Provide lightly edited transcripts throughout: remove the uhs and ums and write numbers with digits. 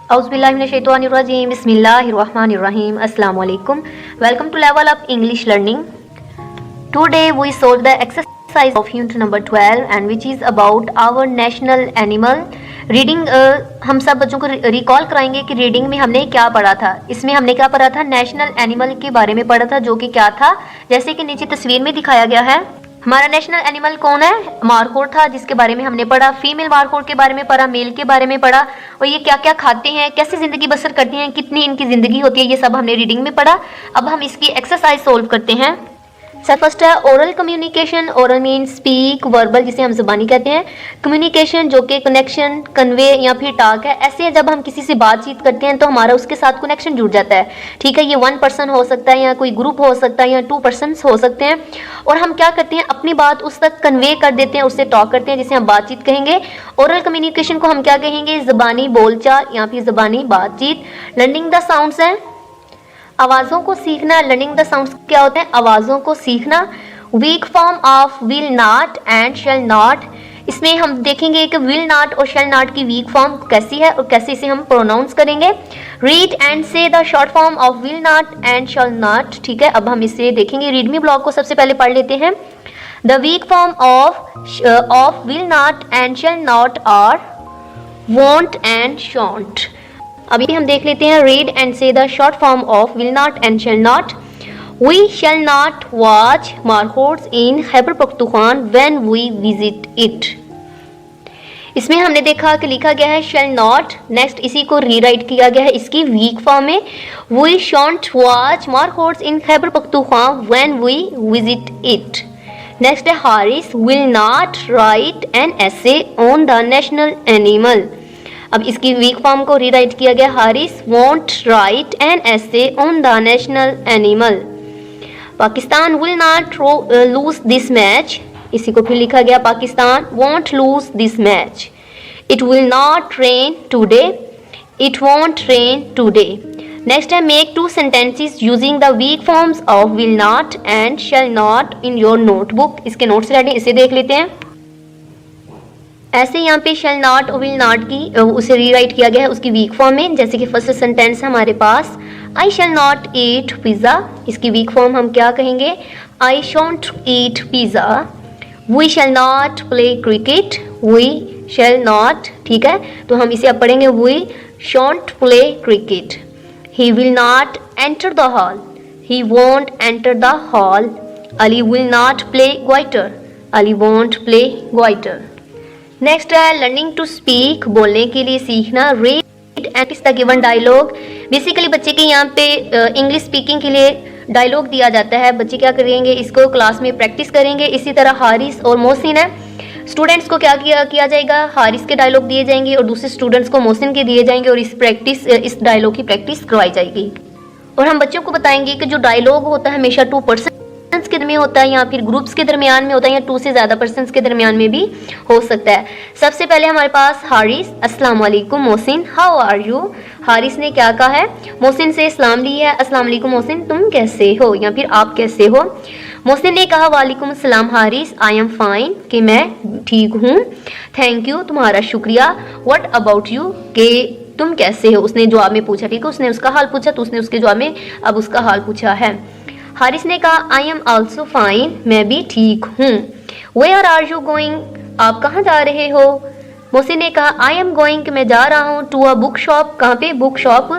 Auzubillahiminash-shaytanir-rajim. Bismillahir-rahmanir-rahim. Assalamualaikum. Welcome to Level Up English Learning. Today we solve the exercise of unit number 12 and which is about our national animal. Reading हम सब बच्चों को recall कराएंगे कि reading में हमने क्या पढ़ा था। इसमें हमने क्या पढ़ा था, नेशनल एनिमल के बारे में पढ़ा था, जो कि क्या था, जैसे कि नीचे तस्वीर में दिखाया गया है। हमारा नेशनल एनिमल कौन है, मार्कोर था, जिसके बारे में हमने पढ़ा। फीमेल मार्कोर के बारे में पढ़ा, मेल के बारे में पढ़ा, और ये क्या क्या खाते हैं, कैसे जिंदगी बसर करते हैं, कितनी इनकी जिंदगी होती है, ये सब हमने रीडिंग में पढ़ा। अब हम इसकी एक्सरसाइज सोल्व करते हैं। सर फर्स्ट है oral communication. Oral mean speak, verbal जिसे हम ज़बानी कहते हैं, कम्युनिकेशन जो कि कनेक्शन, कन्वे या फिर टॉक है। ऐसे जब हम किसी से बातचीत करते हैं तो हमारा उसके साथ कनेक्शन जुड़ जाता है। ठीक है, ये 1 पर्सन हो सकता है या कोई ग्रुप हो सकता है या 2 पर्सन्स हो सकते हैं, और हम क्या करते हैं, अपनी बात उस तक कन्वे कर देते हैं, उससे टॉक करते हैं, जिसे हम बातचीत कहेंगे। ओरल कम्युनिकेशन को हम क्या कहेंगे, ज़बानी बोलचाल या फिर ज़बानी बातचीत। लर्निंग द साउंड्स है, आवाज़ों को सीखना। लर्निंग द साउंड्स क्या होते हैं, आवाज़ों को सीखना। Week form of will not and shall not. इसमें हम देखेंगे कि विल नॉट और शैल नॉट की वीक फॉर्म कैसी है और कैसे इसे हम प्रोनाउंस करेंगे। Read and say the short form of will not and shall not. ठीक है, अब हम इसे देखेंगे। रीड मी ब्लॉक को सबसे पहले पढ़ लेते हैं। The weak form of will not and shall not are won't and shan't. अभी हम देख लेते हैं। Read and say the short form of will not and shall not. We shall not watch markhors in Khyber Pakhtunkhwa when we visit it. इसमें हमने देखा कि लिखा गया है शैल नॉट, नेक्स्ट इसी को रीराइट किया गया है इसकी वीक फॉर्म में। We shan't watch markhors in Khyber Pakhtunkhwa when we visit it. Next है Haris will not write an essay on the national animal. अब इसकी वीक फॉर्म को रीराइट किया गया, Haris won't write an essay on the national animal. Pakistan will not lose this match. इसी को फिर लिखा गया, Pakistan won't lose this match. It will not rain today, it want rain today. Next है make 2 sentences using the weak forms of will not and shall not in your notebook. इसके notes ready, इसे देख लेते हैं। ऐसे यहाँ पे shall not और विल नॉट की उसे रीराइट किया गया है उसकी वीक फॉर्म में। जैसे कि फर्स्ट सेंटेंस है हमारे पास, I shall not eat pizza. इसकी वीक फॉर्म हम क्या कहेंगे, I shan't eat pizza. We shall not play cricket, we shall not. ठीक है, तो हम इसे अब पढ़ेंगे, we shan't play cricket. He will not enter the hall, he won't enter the hall. Ali will not play guitar, Ali won't play guitar. Next है learning to speak, बोलने के लिए सीखना। Read and is the given dialogue. Basically बच्चे के यहाँ पे English speaking के लिए डायलॉग दिया जाता है। बच्चे क्या करेंगे, इसको क्लास में प्रैक्टिस करेंगे। इसी तरह हारिस और मोहसिन है, स्टूडेंट्स को क्या किया जाएगा, हारिस के डायलॉग दिए जाएंगे और दूसरे स्टूडेंट्स को मोहसिन के दिए जाएंगे, और इस डायलॉग की प्रैक्टिस करवाई जाएगी। और हम बच्चों को बताएंगे कि जो डायलॉग होता है हमेशा 2 पर्सन के दरमियान होता है या फिर ग्रुप्स के दरमियान में होता है या 2 से ज़्यादा पर्सन्स के दरमियान में भी हो सकता है। सबसे पहले हमारे पास हारिस, अस्सलाम वालेकुम Mohsin, how are you. Haris ने क्या कहा है, मोहसिन से सलाम ली है, अस्सलाम वालेकुम मोहसिन, तुम कैसे हो या फिर आप कैसे हो। मोहसिन ने कहा वालेकुम सलाम हारिस, आई एम फाइन, कि मैं ठीक हूँ। थैंक यू, तुम्हारा शुक्रिया। व्हाट अबाउट यू, कि तुम कैसे हो। उसने जवाब में पूछा, ठीक है, उसने उसका हाल पूछा तो उसने उसके जवाब में अब उसका हाल पूछा है। हारिस ने कहा आई एम ऑल्सो फाइन, मैं भी ठीक हूँ। वेयर आर यू गोइंग, आप कहाँ जा रहे हो। मोहसिन ने कहा आई एम गोइंग, कि मैं जा रहा हूँ, टू अ बुक शॉप, कहाँ पे, बुक शॉप,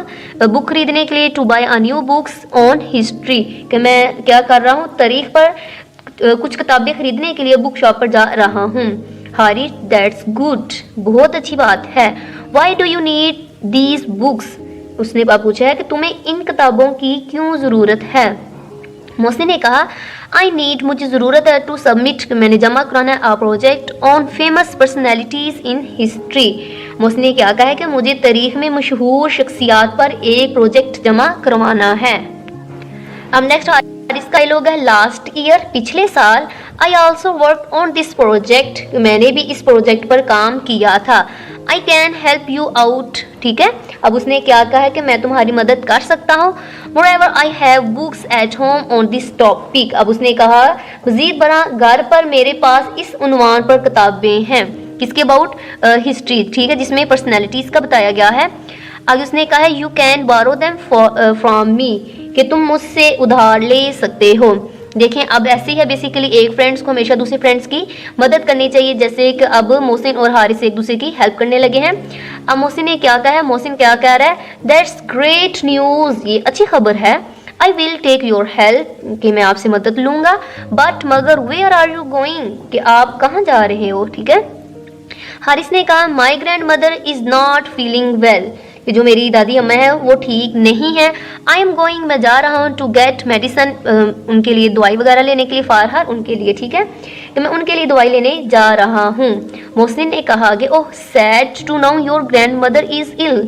बुक खरीदने के लिए। To buy a new books on history, कि मैं क्या कर रहा हूँ, तारीख पर कुछ किताबें खरीदने के लिए बुक शॉप पर जा रहा हूँ। हारिस दैट्स गुड, बहुत अच्छी बात है। Why do you need these books, उसने पूछा है कि तुम्हें इन किताबों की क्यों ज़रूरत है। मोहसिन ने कहा आई नीड, मुझे ज़रूरत है, टू सबमिट, मैंने जमा कराना है, a project on famous personalities in history. Mohsin ने क्या कहा है कि मुझे तारीख में मशहूर शख्सियात पर एक प्रोजेक्ट जमा करवाना है। अब नेक्स्ट हारिस का डायलॉग है लास्ट ईयर, पिछले साल। I also work on this project, मैंने भी इस प्रोजेक्ट पर काम किया था। I can help you out, ठीक है, अब उसने क्या कहा है कि मैं तुम्हारी मदद कर सकता हूँ। Moreover I have books at home on this topic, अब उसने कहा मजीद बड़ा घर पर मेरे पास इस उन्वान पर किताबें हैं, किसके अबाउट, हिस्ट्री, ठीक है, जिसमें पर्सनैलिटीज़ का बताया गया है। आगे उसने कहा है you can borrow them from me, कि तुम मुझसे उधार ले सकते हो। देखें अब ऐसे ही है बेसिकली, एक फ्रेंड्स को हमेशा दूसरे फ्रेंड्स की मदद करनी चाहिए। जैसे कि अब मोहसिन और हारिस एक दूसरे की हेल्प करने लगे हैं। अब मोहसिन ने क्या कहा है, मोहसिन क्या कह रहा है, दैट्स ग्रेट न्यूज़, ये अच्छी खबर है। I will take your help, कि मैं आपसे मदद लूंगा। बट मगर वेयर आर यू गोइंग, कि आप कहाँ जा रहे हो, ठीक है। हारिस ने कहा my grand mother is not feeling well, कि जो मेरी दादी अम्मा है वो ठीक नहीं है। आई एम गोइंग, मैं जा रहा हूँ, टू गेट मेडिसन, उनके लिए दवाई वगैरह लेने के लिए, फॉर हर, उनके लिए, ठीक है, कि मैं उनके लिए दवाई लेने जा रहा हूँ। मोहसिन ने कहा कि oh sad to know your grandmother is ill,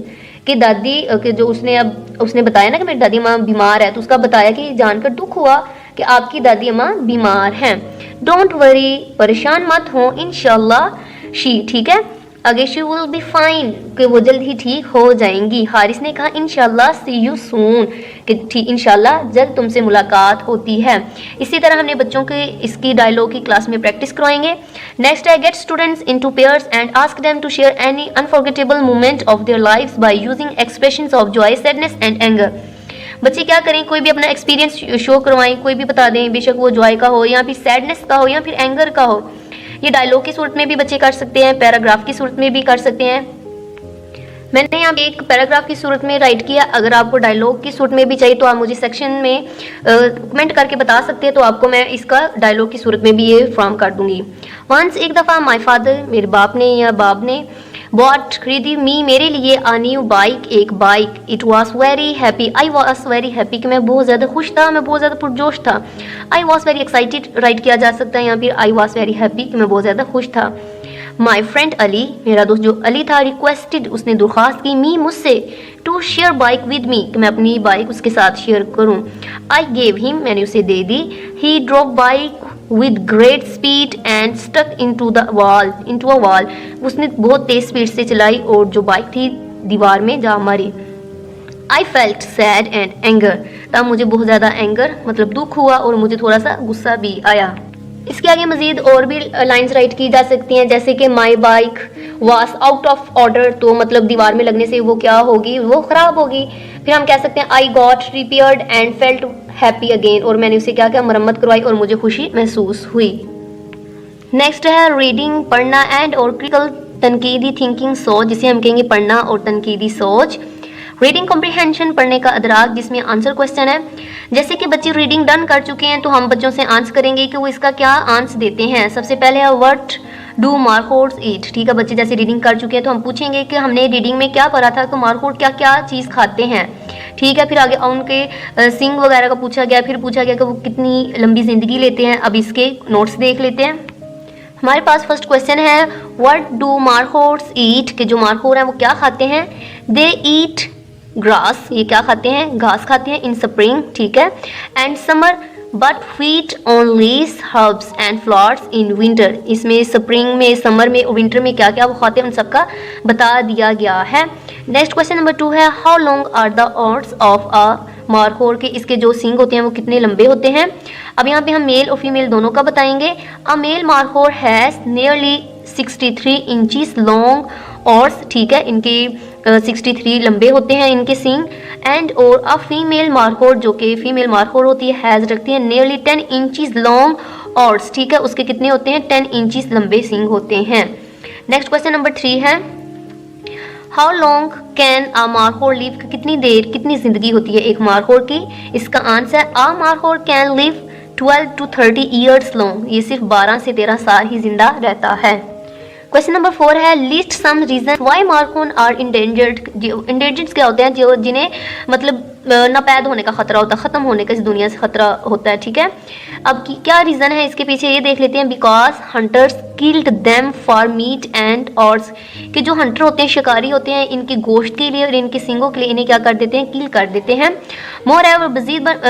कि दादी कि जो उसने बताया ना कि मेरी दादी अम्मा बीमार है, तो उसका बताया कि जानकर दुख हुआ कि आपकी दादी अम्मा बीमार हैं। डोंट वरी, परेशान मत हो, इंशाल्लाह शी, ठीक है, आगे शी विल बी फाइन, कि वो जल्द ही ठीक हो जाएंगी। हारिस ने कहा इंशाल्लाह सी यू सून, कि ठीक इंशाल्लाह जल्द तुमसे मुलाकात होती है। इसी तरह हमने बच्चों के इसकी डायलॉग की क्लास में प्रैक्टिस करवाएंगे। नेक्स्ट है get students into pairs and ask them to share any unforgettable moment of their lifes by using expressions of joy, sadness and anger. बच्चे क्या करें, कोई भी अपना एक्सपीरियंस शो करवाएं, कोई भी बता दें, बेशक वो जॉय का हो या फिर सैडनेस का हो या फिर एंगर का हो। ये डायलॉग की सूरत में भी बच्चे कर सकते हैं, पैराग्राफ की सूरत में भी कर सकते हैं। मैंने यहाँ पे एक पैराग्राफ की सूरत में राइट किया। अगर आपको डायलॉग की सूरत में भी चाहिए तो आप मुझे सेक्शन में कमेंट करके बता सकते हैं, तो आपको मैं इसका डायलॉग की सूरत में भी ये फॉर्म कर दूंगी। वंस एक दफ़ा माई फादर, मेरे बाप ने या बाप ने, बॉट खरीदी मी, मेरे लिए आ न्यू बाइक, एक bike. It was very happy, I was very happy, कि मैं बहुत ज़्यादा खुश था, मैं बहुत ज़्यादा पुरजोश था। I was very excited right किया जा सकता है यहाँ फिर आई वॉज वेरी हैप्पी, कि मैं बहुत ज़्यादा खुश था। माई फ्रेंड अली, मेरा दोस्त जो अली था, रिक्वेस्टेड, उसने दरख्वास्त की, मी, मुझसे, to share bike with me, कि मैं अपनी बाइक उसके साथ शेयर करूँ। आई गेव हिम, मैंने उसे दे दी। He drop bike with great speed and stuck into a wall, उसने बहुत तेज स्पीड से चलाई और जो बाइक थी दीवार में जा मारी। I felt sad and anger, तब मुझे बहुत ज़्यादा एंगर मतलब दुख हुआ और मुझे थोड़ा सा गुस्सा भी आया। इसके आगे मजीद और भी लाइंस राइट की जा सकती हैं, जैसे कि my bike was out of order, तो मतलब दीवार में लगने से वो क्या होगी, वो ख़राब होगी। फिर हम कह सकते हैं I got repaired and felt happy again, और मैंने उसे क्या मरम्मत करवाई और मुझे खुशी महसूस हुई। नेक्स्ट है रीडिंग, पढ़ना एंड और क्रिटिकल तनकीदी थिंकिंग सोच, जिसे हम कहेंगे पढ़ना और तनकीदी सोच। रीडिंग कॉम्प्रिहेंशन, पढ़ने का अदराक, जिसमें आंसर क्वेश्चन है। जैसे कि बच्चे रीडिंग डन कर चुके हैं तो हम बच्चों से आंसर करेंगे कि वो इसका क्या आंसर देते हैं। सबसे पहले है व्हाट डू मार्कोट्स ईट, ठीक है, बच्चे जैसे रीडिंग कर चुके हैं तो हम पूछेंगे कि हमने रीडिंग में क्या पढ़ा था, तो मार्कोट क्या क्या चीज़ खाते हैं, ठीक है। फिर आगे उनके सिंग वगैरह का पूछा गया, फिर पूछा गया कि वो कितनी लंबी ज़िंदगी लेते हैं। अब इसके नोट्स देख लेते हैं। हमारे पास फर्स्ट क्वेश्चन है व्हाट डू मार्कोट्स ईट, कि जो मार्कोट हैं वो क्या खाते हैं। दे ईट ग्रास, ये क्या खाते हैं, घास खाते हैं। इन स्प्रिंग, ठीक है, and summer, but feet on leaves herbs and flowers in winter, इसमें स्प्रिंग में, समर में और विंटर में क्या क्या वो खाते हैं उन सबका बता दिया गया है। नेक्स्ट क्वेश्चन नंबर 2 है how long are the horns of a markhor, के इसके जो सिंग होते हैं वो कितने लंबे होते हैं। अब यहाँ पे हम मेल और फीमेल दोनों का बताएंगे। A male markhor has nearly 63 inches long horns, ठीक है, इनके 63 लंबे होते हैं इनके सिंग। एंड और अ फीमेल मार्कोट, जो कि फीमेल मार्कोट होती है, हैज़ रखती है नियरली 10 इंचेस लॉन्ग ऑर्ड्स, ठीक है, उसके कितने होते हैं, 10 इंचेस लंबे सिंग होते हैं। नेक्स्ट क्वेश्चन नंबर 3 है how long can a markhor live, कितनी देर, कितनी जिंदगी होती है एक मार्कोट की। इसका आंसर है a markhor can live 12 to 30 years long, ये सिर्फ 12 से 13 साल ही जिंदा रहता है। क्वेश्चन नंबर 4 है list some reason why markhor are endangered, endangered क्या होते हैं, जो जिन्हें मतलब नापैद होने का खतरा होता है, ख़त्म होने का इस दुनिया से खतरा होता है, ठीक है। अब क्या रीज़न है इसके पीछे ये देख लेते हैं। Because hunters killed them for meat and horns, कि जो हंटर होते हैं, शिकारी होते हैं, इनके गोश्त के लिए और इनके सिंगों के लिए इन्हें क्या कर देते हैं, किल कर देते हैं। मोर एवर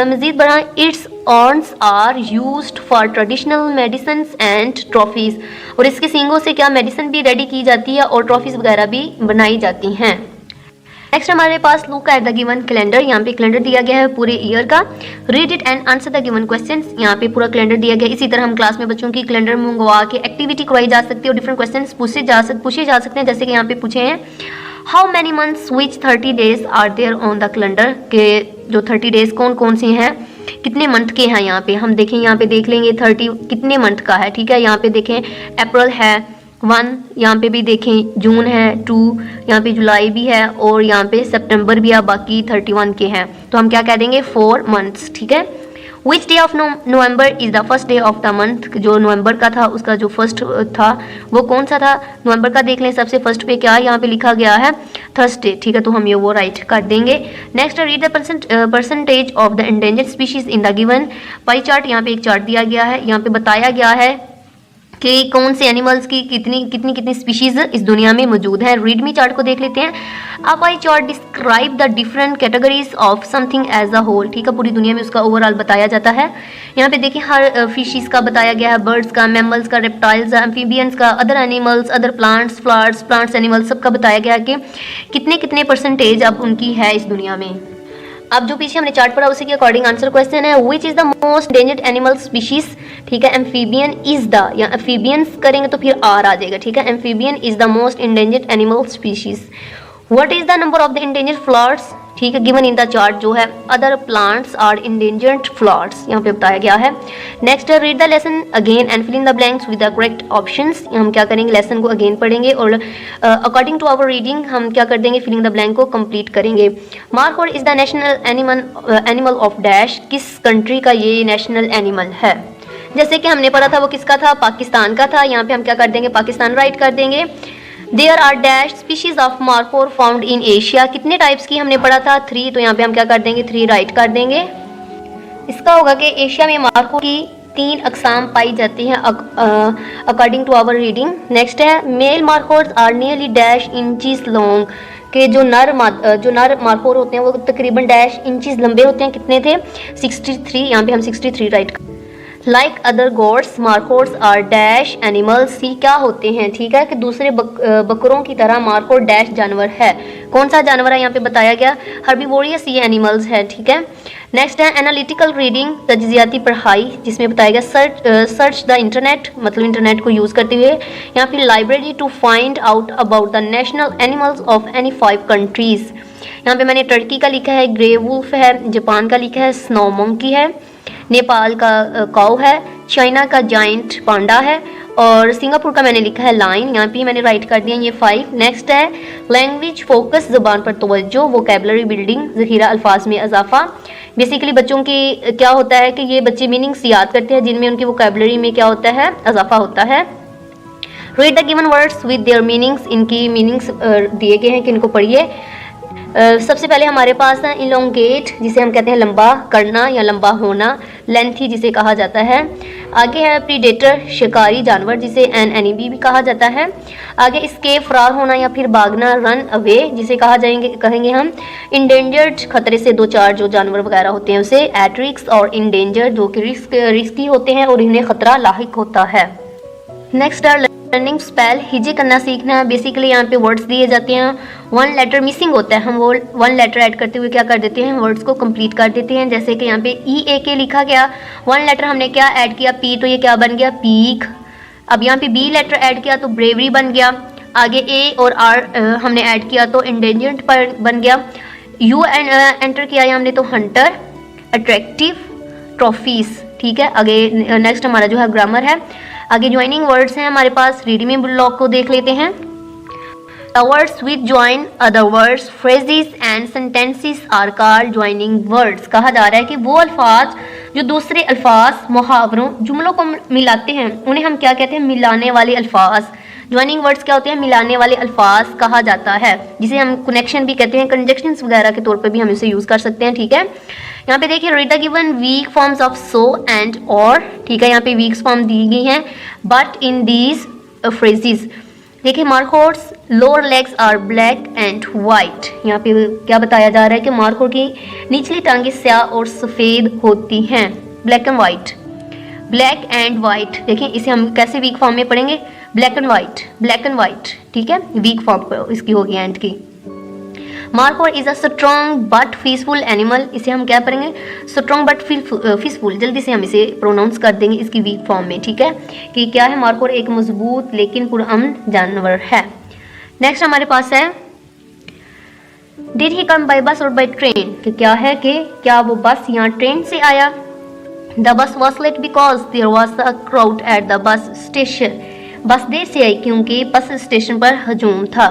मजीद बढ़ा its horns are used for traditional medicine and trophies, और इसके सिंगों से क्या मेडिसिन भी रेडी की जाती है और ट्रॉफीज़ वगैरह भी बनाई जाती हैं। नेक्स्ट हमारे पास look at the given calendar, यहाँ पे कैलेंडर दिया गया है पूरे ईयर का। Read it and answer the given questions, यहाँ पे पूरा कैलेंडर दिया गया है। इसी तरह हम क्लास में बच्चों की कैलेंडर मंगवा के एक्टिविटी करवाई जा सकती है और डिफरेंट क्वेश्चंस पूछे जा सकते हैं, जैसे कि यहाँ पे पूछे हैं how many months which 30 days are there on the calendar, के जो 30 डेज कौन कौन से हैं, कितने मंथ के हैं। यहाँ पे हम देखें, यहाँ पे देख लेंगे 30 कितने मंथ का है, ठीक है। यहाँ पे देखें अप्रैल है 1, यहाँ पे भी देखें जून है 2, यहाँ पे जुलाई भी है और यहाँ पे सितंबर भी है, बाकी 31 के हैं। तो हम क्या कह देंगे 4 मंथ्स, ठीक है। Which day of November is the first day of the month, जो नवंबर का था उसका जो फर्स्ट था वो कौन सा था, नवंबर का देख लें। सबसे फर्स्ट पे क्या यहाँ पे लिखा गया है, थर्सडे, ठीक है। तो हम ये वो राइट कर देंगे। Next read the percentage of the endangered species in the given pie chart. यहाँ पे एक चार्ट दिया गया है, यहाँ पे बताया गया है कि कौन से एनिमल्स की कितनी स्पीशीज इस दुनिया में मौजूद है। रीड मी चार्ट को देख लेते हैं। A pie chart describe the different categories of something as a whole, ठीक है। पूरी दुनिया में उसका ओवरऑल बताया जाता है। यहाँ पे देखिए हर फिशीज का बताया गया है, बर्ड्स का, मैमल्स का, रेप्टाइल्स, एम्फीबियंस का, other animals, other plants, flowers, plants, animals, सबका बताया गया कि कितने परसेंटेज अब उनकी है इस दुनिया में। अब जो पीछे हमने चार्ट पढ़ा उसी के अकॉर्डिंग आंसर क्वेश्चन है, which is the most dangered animal species, ठीक है। एम्फीबियन इज द, या एम्फीबियंस करेंगे तो फिर आर आ जाएगा, ठीक है। Amphibian is the most endangered animal species. What is the number of the endangered flowers, ठीक है, गिवन इन द चार्ट जो है। Other plants are endangered flowers, यहाँ पे बताया गया है। Next read the lesson again and fill in the blanks with the correct options. हम क्या करेंगे, लेसन को अगेन पढ़ेंगे और अकॉर्डिंग टू आवर रीडिंग हम क्या कर देंगे, फिलिंग द ब्लैंक को कंप्लीट करेंगे। Markhor is the national animal of dash, किस कंट्री का ये नेशनल एनिमल है। जैसे कि हमने पढ़ा था वो किसका था, पाकिस्तान का था। यहाँ पे हम क्या कर देंगे, पाकिस्तान राइट कर देंगे। There are dash species of markhor found in Asia, कितने टाइप्स की हमने पढ़ा था 3, तो यहाँ पे हम क्या कर देंगे 3 राइट कर देंगे। इसका होगा कि एशिया में मार्कोर की 3 अकसाम पाई जाती हैं according to our reading. Next है male markhors are nearly dash inches long, के जो नर मार्कोर होते हैं वो तकरीबन डैश इंचीज लंबे होते हैं, कितने थे 63, यहाँ पे हम 63 right. Like other goats markhors are dash animals, सी क्या होते हैं, ठीक है, कि दूसरे बकरों की तरह मार्कोर डैश जानवर है। कौन सा जानवर है यहाँ पे बताया गया, हर्बीवोरियस ये एनिमल्स है, ठीक है। नेक्स्ट है एनालिटिकल रीडिंग, तज्जियाती पढ़ाई, जिसमें बताया गया सर्च द इंटरनेट, मतलब इंटरनेट को यूज़ करते हुए। यहाँ पे library to find out about the national animals of any 5 countries. यहाँ पे मैंने टर्की का लिखा है, ग्रे वुल्फ है, जापान का लिखा है, स्नो मंकी है, नेपाल का काऊ है, चाइना का जाइंट पांडा है और सिंगापुर का मैंने लिखा है लाइन, यहाँ पे मैंने राइट कर दिया ये 5। नेक्स्ट है लैंग्वेज फोकस, ज़ुबान पर तवज्जो, वोकैबुलरी बिल्डिंग, ज़ख़ीरा अल्फाज में इजाफा। बेसिकली बच्चों की क्या होता है कि ये बच्चे मीनिंग्स याद करते हैं जिनमें उनकी वोकैबुलरी में क्या होता है, इजाफा होता है। Read the given words with their meanings, इनकी मीनिंग्स दिए गए हैं कि इनको पढ़िए। सबसे पहले हमारे पास है इलोंगेट, जिसे हम कहते हैं लंबा करना या लंबा होना, लेंथी जिसे कहा जाता है। आगे है प्रीडेटर, शिकारी जानवर, जिसे एन एनिमी भी कहा जाता है। आगे एस्केप, फरार होना या फिर भागना, रन अवे, जिसे कहेंगे हम। इंडेंजर्ड, खतरे से 2-4 जो जानवर वगैरह होते हैं उसे। एट रिस्क और इंडेंजर, जो कि रिस्की होते हैं और इन्हें खतरा लाहिक होता है। नेक्स्ट है लर्निंग स्पेल, हिजे करना सीखना है। बेसिकली यहाँ पे वर्ड्स दिए जाते हैं, 1 लेटर मिसिंग होता है, हम वो 1 लेटर ऐड करते हुए क्या कर देते हैं, वर्ड्स को कंप्लीट कर देते हैं। जैसे कि यहाँ पे EAK लिखा गया, 1 लेटर हमने क्या ऐड किया, P, तो ये क्या बन गया, पीक। अब यहाँ पे B लेटर ऐड किया तो ब्रेवरी बन गया। आगे A और R हमने ऐड किया तो इंडेंजर्ड पर बन गया। U एंटर किया हमने तो हंटर, अट्रैक्टिव, ट्रॉफीज, ठीक है। आगे नेक्स्ट हमारा जो है ग्रामर है। आगे ज्वाइनिंग वर्ड्स हैं हमारे पास, रीडिंग ब्लॉक को देख लेते हैं। The words which join other words, phrases and sentences are called joining words। कहा जा रहा है कि वो अल्फाज जो दूसरे अल्फाज, मुहावरों, जुमलों को मिलाते हैं उन्हें हम क्या कहते हैं, मिलाने वाले अल्फाज। ज्वाइनिंग वर्ड्स क्या होते हैं, मिलाने वाले अल्फाज कहा जाता है, जिसे हम कनेक्शन भी कहते हैं, कंजक्शंस वगैरह के तौर पर भी हम इसे यूज़ कर सकते हैं, ठीक है। यहाँ पे देखिए read the given weak forms of so and और, ठीक है। यहाँ पे वीक फॉर्म दी गई हैं, बट इन दीज फ्रेजेस। देखिए markhors lower legs are black and white, यहाँ पे क्या बताया जा रहा है कि मार्कोर की निचली टांगें स्याह और सफ़ेद होती हैं, black and white, black and white. देखिए इसे हम कैसे वीक फॉर्म में पढ़ेंगे, ब्लैक एंड वाइट, ठीक है, वीक फॉर्म इसकी होगी एंड की। Markhor is a strong but peaceful animal, इसे हम क्या पढ़ेंगे, स्ट्रॉन्ग बट पीसफुल, जल्दी से हम इसे प्रोनाउंस कर देंगे इसकी वीक फॉर्म में, ठीक है, कि क्या है, मार्कोर एक मजबूत लेकिन पुरअमन जानवर है। नेक्स्ट हमारे पास है डिड ही कम बाय बस और बाय ट्रेन, कि क्या है कि क्या वो बस या ट्रेन से आया। The bus was late because there was a crowd at the bus station, bus देर से आई क्योंकि बस स्टेशन पर हजूम था।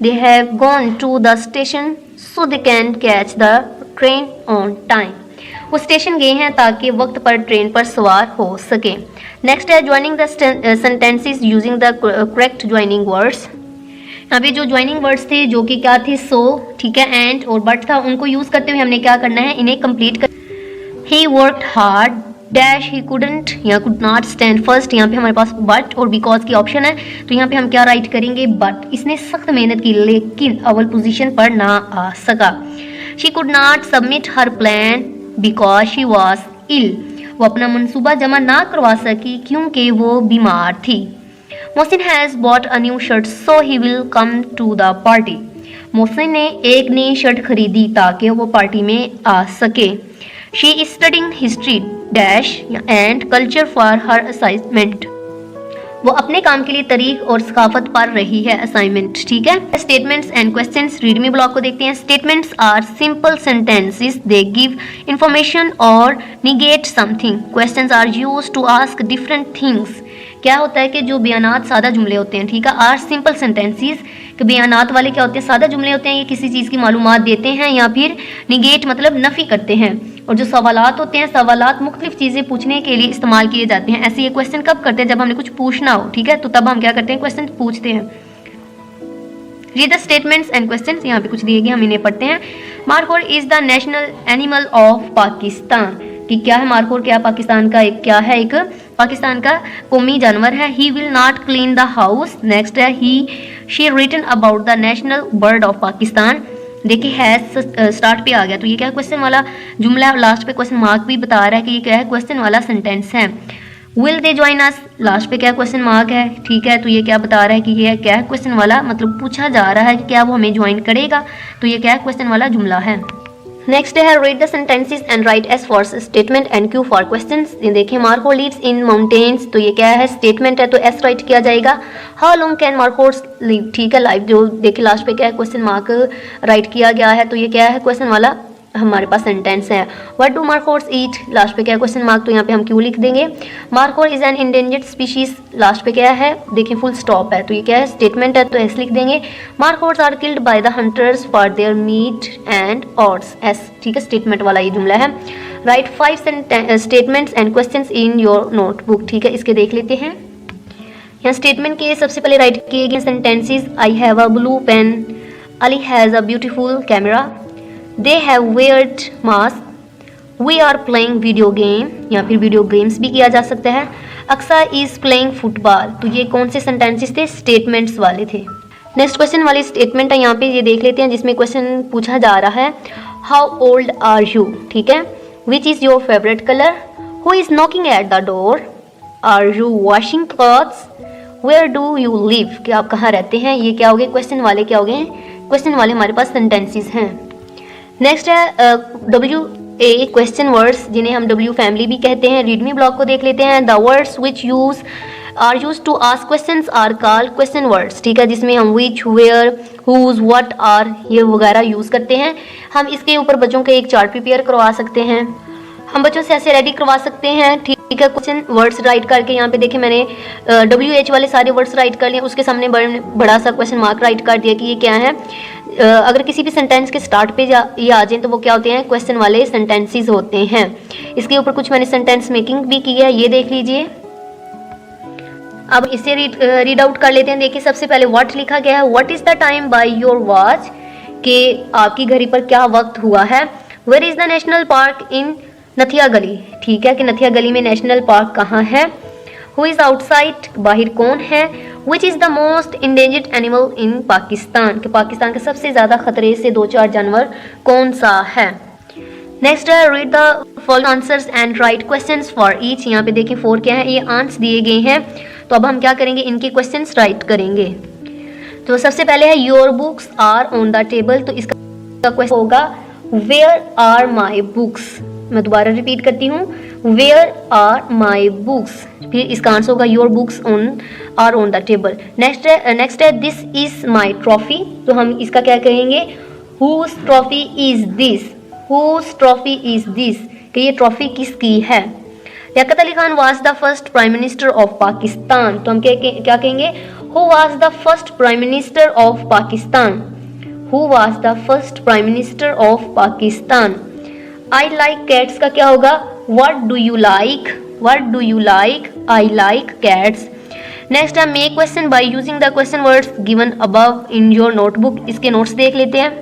They have gone to the station so they can catch the train on time, वो station गए हैं ताकि वक्त पर ट्रेन पर सवार हो सके। नेक्स्ट है joining the sentences using the correct joining words. यहाँ पे जो ज्वाइनिंग वर्ड्स थे जो कि क्या थे, सो, ठीक है, एंड और बट था, उनको यूज़ करते हुए हमने क्या करना है, इन्हें कंप्लीट कर। He worked hard dash he couldn't या कुड नॉट स्टैंड फर्स्ट, यहाँ पे हमारे पास बट और बिकॉज की ऑप्शन है, तो यहाँ पे हम क्या राइट करेंगे, बट। इसने सख्त मेहनत की लेकिन अव्वल पोजीशन पर ना आ सका। She could not submit her plan because she was ill, वो अपना मंसूबा जमा ना करवा सकी क्योंकि वो बीमार थी। Mohsin has bought a new shirt so he will come to the party, Mohsin ने एक नई शर्ट खरीदी ताकि वो पार्टी में आ सके। She is studying history dash and culture for her assignment, वो अपने काम के लिए तारीख और सकाफत पढ़ रही है, असाइनमेंट, ठीक है। Statements and questions, read me block को देखते हैं। Statements are simple sentences, they give information और negate something. Questions are used to ask different things, क्या होता है कि जो बयानात सादा जुमले होते हैं, ठीक है, आर सिंपल सेंटेंसेस, कि बयानात वाले क्या होते हैं, सादा जुमले होते हैं, ये किसी चीज़ की मालूमात देते हैं या फिर निगेट मतलब नफ़ी करते हैं। और जो सवालात होते हैं, सवालात मुख्तलिफ चीज़ें पूछने के लिए इस्तेमाल किए जाते हैं। ऐसे ये क्वेश्चन कब करते हैं, जब हमने कुछ पूछना हो, ठीक है, तो तब हम क्या करते हैं, क्वेश्चन पूछते हैं। Read the statements and questions, यहाँ पे कुछ दिए गए, हम इन्हें पढ़ते हैं। Markhor is the national animal of Pakistan, कि क्या है मार्कोर, क्या पाकिस्तान का एक, क्या है, एक पाकिस्तान का कौमी जानवर है। He will not clean the house. Next है he she written about the national bird of Pakistan. देखिए हैज स्टार्ट पे आ गया, तो ये क्या क्वेश्चन वाला जुमला है, लास्ट पे क्वेश्चन मार्क भी बता रहा है कि ये क्या है, क्वेश्चन वाला सेंटेंस है। Will they join us, last पे क्या क्वेश्चन मार्क है, ठीक है, तो ये क्या बता रहा है कि ये क्या है, क्वेश्चन वाला, मतलब पूछा जा रहा है कि क्या वो हमें ज्वाइन करेगा, तो ये क्या है, क्वेश्चन वाला जुमला है। नेक्स्ट है read the sentences and right S for statement and Q for questions. ये देखिए मार्को लिव्स इन माउंटेन्स, तो ये क्या है, स्टेटमेंट है, तो एस राइट किया जाएगा। How long can Marco live, ठीक है, लाइव, जो देखिए लास्ट पे क्या है, क्वेश्चन मार्क राइट किया गया है, तो ये क्या है, क्वेश्चन वाला हमारे पास सेंटेंस है। What do Markhors eat, last पे क्या है, क्वेश्चन मार्क, तो यहाँ पे हम क्यों लिख देंगे। Markhor is an endangered species, last पे क्या है, देखिए फुल स्टॉप है, तो ये क्या है, स्टेटमेंट है, तो एस लिख देंगे। Markhors are killed by the hunters for their meat and horns, S, ठीक है, स्टेटमेंट वाला ये जुमला है। Write 5 statements and questions in your notebook, ठीक है, इसके देख लेते हैं। यहाँ स्टेटमेंट के सबसे पहले राइट किए गए sentences, I have a blue pen, Ali has a beautiful camera, they have weared mask, we are playing video game, या फिर वीडियो गेम्स भी किया जा सकता है। अक्सा इज प्लेइंग फुटबॉल, तो ये कौन से सेंटेंसेस थे, स्टेटमेंट्स वाले थे। नेक्स्ट क्वेश्चन वाली स्टेटमेंट है, यहाँ पे ये देख लेते हैं, जिसमें क्वेश्चन पूछा जा रहा है, हाउ ओल्ड आर यू, ठीक है, which is your favourite colour, who is knocking at the door, are you washing clothes, where do you live, कि आप कहाँ रहते हैं, ये क्या हो गए, क्वेश्चन वाले क्या हो गए, क्वेश्चन वाले हमारे पास सेंटेंसेस हैं। नेक्स्ट है WA क्वेश्चन वर्ड्स, जिन्हें हम W फैमिली भी कहते हैं। रीड मी ब्लॉक को देख लेते हैं। The words which are use to ask questions are called question words, ठीक है, जिसमें हम which, where, whose, what, are, ये वगैरह यूज़ करते हैं। हम इसके ऊपर बच्चों के एक चार्ट प्रिपेयर करवा सकते हैं, हम बच्चों से ऐसे रेडी करवा सकते हैं, ठीक है। क्वेश्चन वर्ड्स राइट करके यहाँ पे देखिए मैंने WH वाले सारे वर्ड्स राइट कर लिए, उसके सामने बड़ा सा क्वेश्चन मार्क राइट कर दिया कि ये क्या है। अगर किसी भी सेंटेंस के स्टार्ट पे ये आ जाए तो वो क्या होते हैं, क्वेश्चन वाले सेंटेंसेस होते हैं। इसके ऊपर कुछ मैंने सेंटेंस मेकिंग भी की है, ये देख लीजिए। अब इसे रीड आउट कर लेते हैं। देखिए सबसे पहले व्हाट लिखा गया है, what is the time by your watch, कि आपकी घड़ी पर क्या वक्त हुआ है। Where is the national park in Nathia Gali, ठीक है, कि नथिया गली में नेशनल पार्क कहाँ है। हु इज आउटसाइड, बाहर कौन है। Which is the most endangered animal in Pakistan, कि पाकिस्तान के सबसे ज्यादा खतरे से 2-4 जानवर कौन सा है। नेक्स्ट है read the following answers and right questions for each. यहाँ पे देखें 4 क्या है, ये आंसर दिए गए हैं, तो अब हम क्या करेंगे, इनके क्वेश्चंस राइट करेंगे। तो सबसे पहले है your books are on the table, तो इसका क्वेश्चन होगा वेयर आर माई बुक्स। मैं दोबारा रिपीट करती हूँ, वेयर आर माई बुक्स, फिर इसका आंसर होगा your books are on the table. Next है दिस इज माई ट्रॉफी, तो हम इसका क्या कहेंगे, Whose trophy is this? Whose trophy is this? कि ये ट्रॉफी किसकी है? Liaquat Ali Khan was the first prime minister of Pakistan. तो हम क्या कहेंगे? Who was the first prime minister of Pakistan? Who was the first prime minister of Pakistan? I like cats का क्या होगा? What do you like? What do you like? I like cats. Next है make question by using the question words given above in your notebook. इसके notes देख लेते हैं.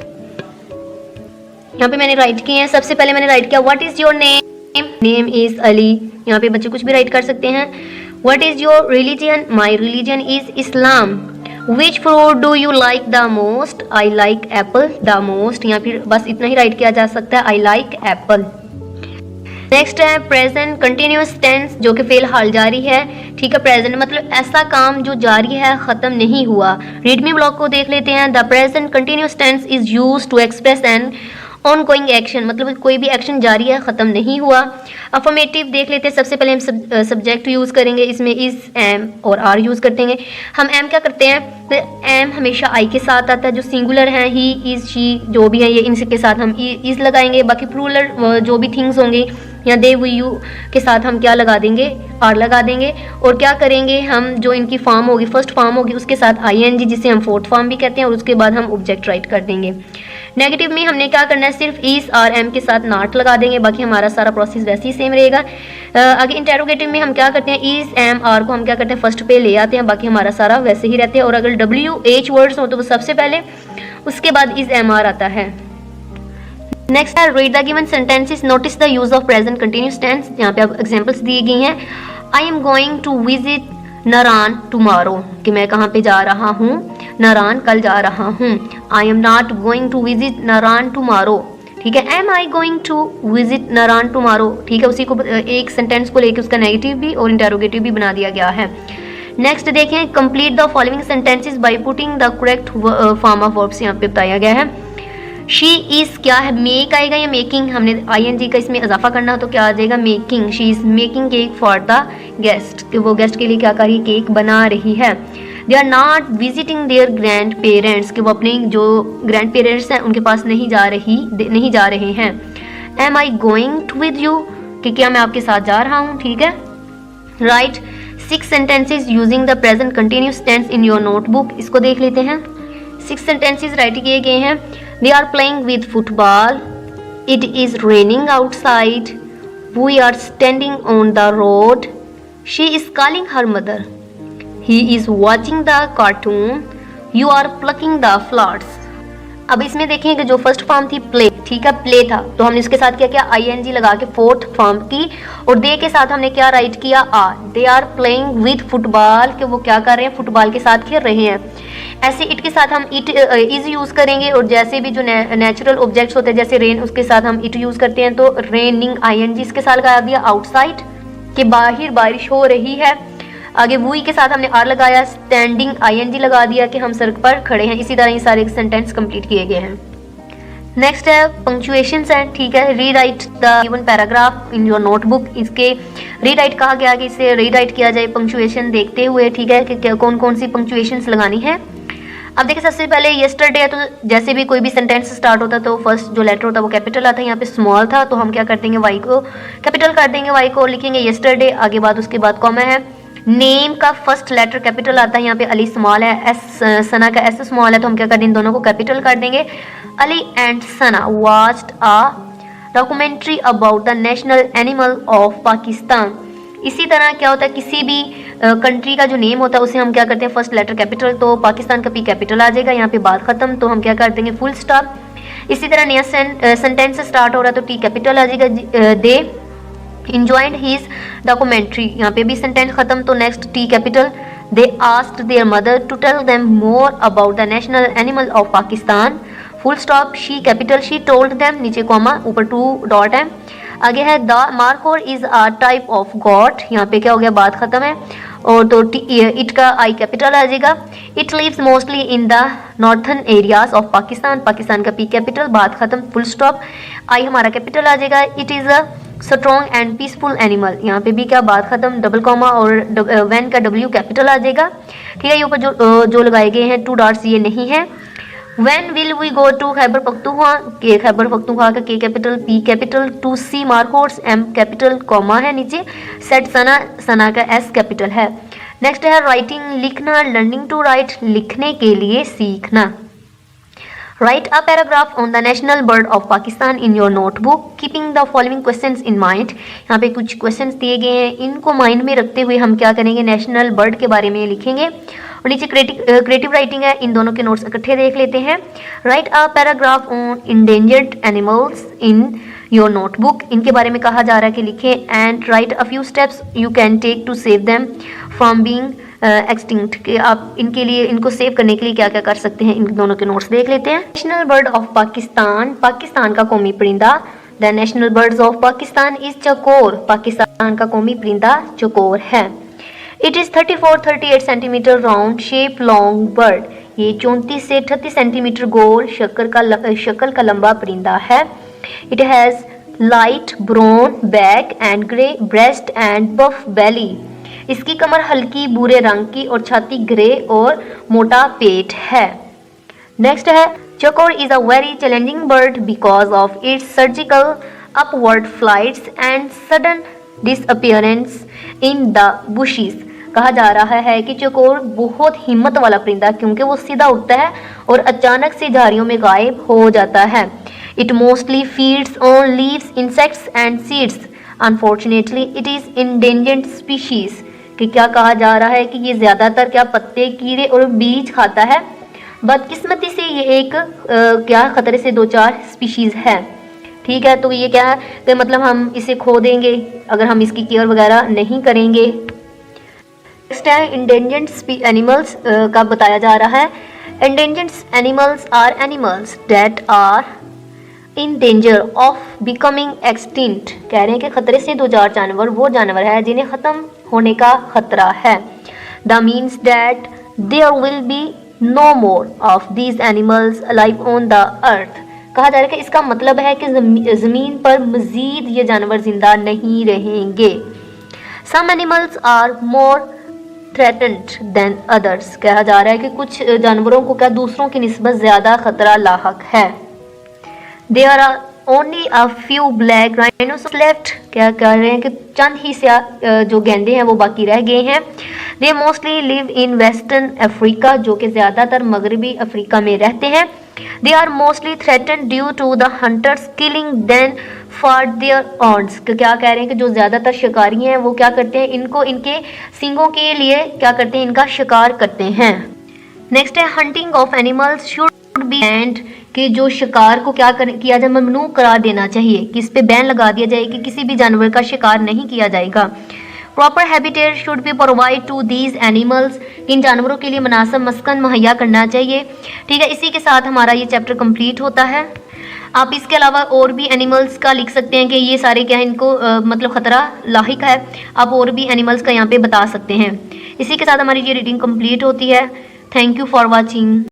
यहाँ पे मैंने राइट किए हैं. सबसे पहले मैंने राइट किया what is your name. Name is Ali. यहाँ पे बच्चे कुछ भी राइट कर सकते हैं. What is your religion. My religion is Islam. Which fruit do you like the most. I like Apple the most. यहाँ फिर बस इतना ही राइट किया जा सकता है. I like Apple. नेक्स्ट है प्रेजेंट कंटिन्यूअस टेंस जो कि फेल हाल जारी है. ठीक है, प्रेजेंट मतलब ऐसा काम जो जारी है, खत्म नहीं हुआ. रीड मी ब्लॉक को देख लेते हैं. The present continuous tense is used to express an ongoing action, मतलब कोई भी एक्शन जारी है, खत्म नहीं हुआ. अफर्मेटिव देख लेते हैं. सबसे पहले हम सब्जेक्ट यूज करेंगे. इसमें इज, एम और आर यूज करते हैं. हम एम क्या करते हैं, तो एम हमेशा आई के साथ आता है. जो सिंगुलर है ही, इज, शी जो भी है ये इनके साथ हम इज लगाएंगे. बाकी प्लूरल जो भी थिंग्स होंगे या दे वी यू के साथ हम क्या लगा देंगे, आर लगा देंगे. और क्या करेंगे हम, जो इनकी फॉर्म होगी, फर्स्ट फॉर्म होगी, उसके साथ आई एन जी जिसे हम फोर्थ फॉर्म भी कहते हैं, और उसके बाद हम ऑब्जेक्ट राइट कर देंगे. नेगेटिव में हमने क्या करना है, सिर्फ इज आर एम के साथ नॉट लगा देंगे. बाकी हमारा सारा प्रोसेस वैसे ही सेम रहेगा. आगे इंटेरोगेटिव में हम क्या करते हैं, इज, एम, आर को हम क्या करते हैं, फर्स्ट पे ले आते हैं. बाकी हमारा सारा वैसे ही रहते हैं. और अगर डब्ल्यू एच वर्ड्स हो तो वो सबसे पहले, उसके बाद इज, एम, आर आता है. नेक्स्ट है read the given sentences. Notice the use of present continuous tense. यहाँ पे अब एग्जांपल्स दी गई हैं. I am going to visit Naran tomorrow, कि मैं कहाँ पे जा रहा हूँ, नारान कल जा रहा हूँ. I am not going to visit Naran tomorrow. ठीक है, am I going to visit Naran tomorrow. ठीक है, उसी को एक सेंटेंस को लेके उसका नेगेटिव भी और इंटेरोगेटिव भी बना दिया गया है. नेक्स्ट देखें, complete the following sentences by putting the correct form of verbs. यहाँ पे बताया गया है. शी इज क्या है, मेक आएगा या मेकिंग. हमने आई एन जी का इसमें इजाफा करना तो क्या आ जाएगा, making. She is making cake for the guest, कि वो गेस्ट के लिए क्या कर रही है, केक बना रही है. They are not visiting their grandparents, कि वो अपने जो ग्रैंड पेरेंट्स हैं उनके पास नहीं जा रहे हैं. Am I going to with you, कि क्या मैं आपके साथ जा रहा हूँ. ठीक है, write 6 sentences using the present continuous tense in your notebook. इसको देख लेते हैं. 6 सेंटेंसेस राइट किए गए हैं. They are playing with football. It is raining outside. We are standing on the road. She is calling her mother. He is watching the cartoon. You are plucking the flowers. अब इसमें देखें कि जो first form थी play, ठीक है, play था, तो हमने इसके साथ क्या किया, आई एन जी लगा के फोर्थ फॉर्म की. और दे के साथ हमने क्या राइट किया, R. They are playing with football, कि वो क्या कर रहे हैं, फुटबॉल के साथ खेल रहे हैं. ऐसे इट के साथ हम इट इज यूज करेंगे. और जैसे भी जो नेचुरल ऑब्जेक्ट्स होते हैं जैसे रेन, उसके साथ हम इट यूज करते हैं. तो रेनिंग आई एन जी इसके साथ लगा दिया. आउटसाइड, कि बाहर बारिश हो रही है. आगे वुई के साथ हमने आर लगाया. स्टैंडिंग आई एन जी लगा दिया कि हम सड़क पर खड़े हैं. इसी तरह ये सारे सेंटेंस कंप्लीट किए गए हैं. नेक्स्ट है पंक्चुएशंस है. ठीक है, rewrite the given paragraph in your notebook. इसके रीराइट कहा गया कि इसे रीराइट किया जाए पंक्चुएशन देखते हुए. ठीक है, कि कौन कौन सी पंक्चुएशंस लगानी है. अब देखिए, सबसे पहले येस्टरडे है, तो जैसे भी कोई भी सेंटेंस स्टार्ट होता है तो फर्स्ट जो लेटर होता है वो कैपिटल आता है. यहाँ पे स्मॉल था तो हम क्या कर देंगे, वाई को कैपिटल कर देंगे. वाई को लिखेंगे येस्टरडे, आगे बाद उसके बाद कॉमा है. नेम का फर्स्ट लेटर कैपिटल आता है. यहाँ पे अली स्मॉल है, एस सना का एस स्मॉल है, तो हम क्या कर देंगे, दोनों को कैपिटल कर देंगे. Ali and Sana watched a documentary about the national animal of Pakistan. इसी तरह क्या होता है, किसी भी कंट्री का जो नेम होता है उसे हम क्या करते हैं, फर्स्ट लेटर कैपिटल, तो पाकिस्तान का पी कैपिटल आ जाएगा. यहाँ पे बात खत्म, तो हम क्या कर देंगे, फुल स्टॉप. इसी तरह नया सेंटेंस स्टार्ट हो रहा है तो टी कैपिटल आ जाएगा. दे enjoyed his documentary, यहाँ पे भी सेंटेंस खत्म, तो next T capital. They asked their mother to tell them more about the national animal of Pakistan. Full stop. She capital, she told them, नीचे कॉमा, ऊपर 2 डॉट है. आगे है the markhor is a type of goat. यहाँ पे क्या हो गया, बात खत्म है. और तो इट का आई कैपिटल आ जाएगा. It lives mostly in the northern areas of Pakistan. Pakistan का पी कैपिटल, बात खत्म, फुल स्टॉप. आई हमारा कैपिटल आ जाएगा. It is a strong and peaceful animal. यहाँ पे भी क्या, बात खत्म, डबल कॉमा, और वैन का डब्ल्यू कैपिटल आ जाएगा. ठीक है, ये ऊपर जो लगाए गए हैं 2 डॉट्स ये नहीं है. When will we go to Khyber Pakhtunkhwa? के खैबर पख्तूनख्वा का K capital, P capital, to see markhors, M capital, comma है नीचे, सेट सना, सना का एस कैपिटल है। नेक्स्ट है राइटिंग, लिखना, लर्निंग टू राइट, लिखने के लिए सीखना। Write a paragraph on the national bird of Pakistan in your notebook keeping the following questions in mind. यहाँ पे कुछ क्वेश्चंस दिए गए हैं, इनको माइंड में रखते हुए हम क्या करेंगे, नेशनल बर्ड के बारे में लिखेंगे। और नीचे क्रिएटिव राइटिंग है, इन दोनों के नोट्स इकट्ठे देख लेते हैं। Write a paragraph on endangered animals in your notebook, इनके बारे में कहा जा रहा है कि लिखें। And write a few steps you can take to save them from being extinct, कि आप इनके लिए, इनको सेव करने के लिए क्या क्या कर सकते हैं, इन दोनों के नोट्स देख लेते हैं। National bird of Pakistan, Pakistan का कौमी परिंदा। The national birds of Pakistan is चकोर, पाकिस्तान का कौमी परिंदा चकोर है। It is 34-38 centimetre round shape long bird, ये 34 से 38 सेंटीमीटर गोल शक्ल का लंबा परिंदा है। It has light brown back and grey breast and buff belly, इसकी कमर हल्की भूरे रंग की और छाती ग्रे और मोटा पेट है। नेक्स्ट है चकोर is a very challenging bird because of its surgical upward flights and sudden disappearance in the bushes. कहा जा रहा है कि चकोर बहुत हिम्मत वाला परिंदा, क्योंकि वो सीधा उड़ता है और अचानक से झाड़ियों में गायब हो जाता है। It mostly feeds on leaves, insects and seeds. Unfortunately it is endangered species, कि क्या कहा जा रहा है कि ये ज़्यादातर क्या पत्ते, कीड़े और बीज खाता है। बदकिस्मती से ये एक क्या खतरे से 2-4 स्पीशीज़ है। ठीक है, तो ये क्या है कि मतलब हम इसे खो देंगे अगर हम इसकी केयर वगैरह नहीं करेंगे। नेक्स्ट है इंडेंजर्ड एनिमल्स का बताया जा रहा है। Endangered animals are animals that are in danger of becoming extinct, कह रहे हैं कि खतरे से 2-4 जानवर वो जानवर है जिन्हें ख़त्म होने का खतरा है। The means that there will be no more of these animals alive on the earth, कहा जा रहा है कि इसका मतलब है कि ज़मीन पर मज़ीद ये जानवर जिंदा नहीं रहेंगे। Some animals are more threatened than others, कहा जा रहा है कि कुछ जानवरों को क्या दूसरों की निस्बत ज़्यादा खतरा लाहक है। There are only a few black rhinos left, क्या कह रहे हैं कि चंद ही से जो गेंडे हैं वो बाकी रह गए हैं। They mostly live in Western Africa, जो कि ज़्यादातर मगरबी अफ्रीका में रहते हैं। They are mostly threatened due to the hunters killing them for their horns, क्या कह रहे हैं कि जो ज़्यादातर शिकारी हैं वो क्या करते हैं, इनको इनके सींगों के लिए क्या करते हैं, इनका शिकार करते हैं। नेक्स्ट है hunting of animals should be band, कि जो शिकार को क्या किया जाए, ममनू करार देना चाहिए, कि इस पे बैन लगा दिया जाए कि किसी भी जानवर का शिकार नहीं किया जाएगा। Proper habitat should be provide to these animals, इन जानवरों के लिए मुनासिब मस्कन मुहैया करना चाहिए। ठीक है, इसी के साथ हमारा ये चैप्टर कंप्लीट होता है। आप इसके अलावा और भी एनिमल्स का लिख सकते हैं कि ये सारे क्या है, इनको मतलब ख़तरा लाहिक है। आप और भी एनिमल्स का यहाँ पे बता सकते हैं। इसी के साथ हमारी ये रीडिंग कंप्लीट होती है। Thank you for watching.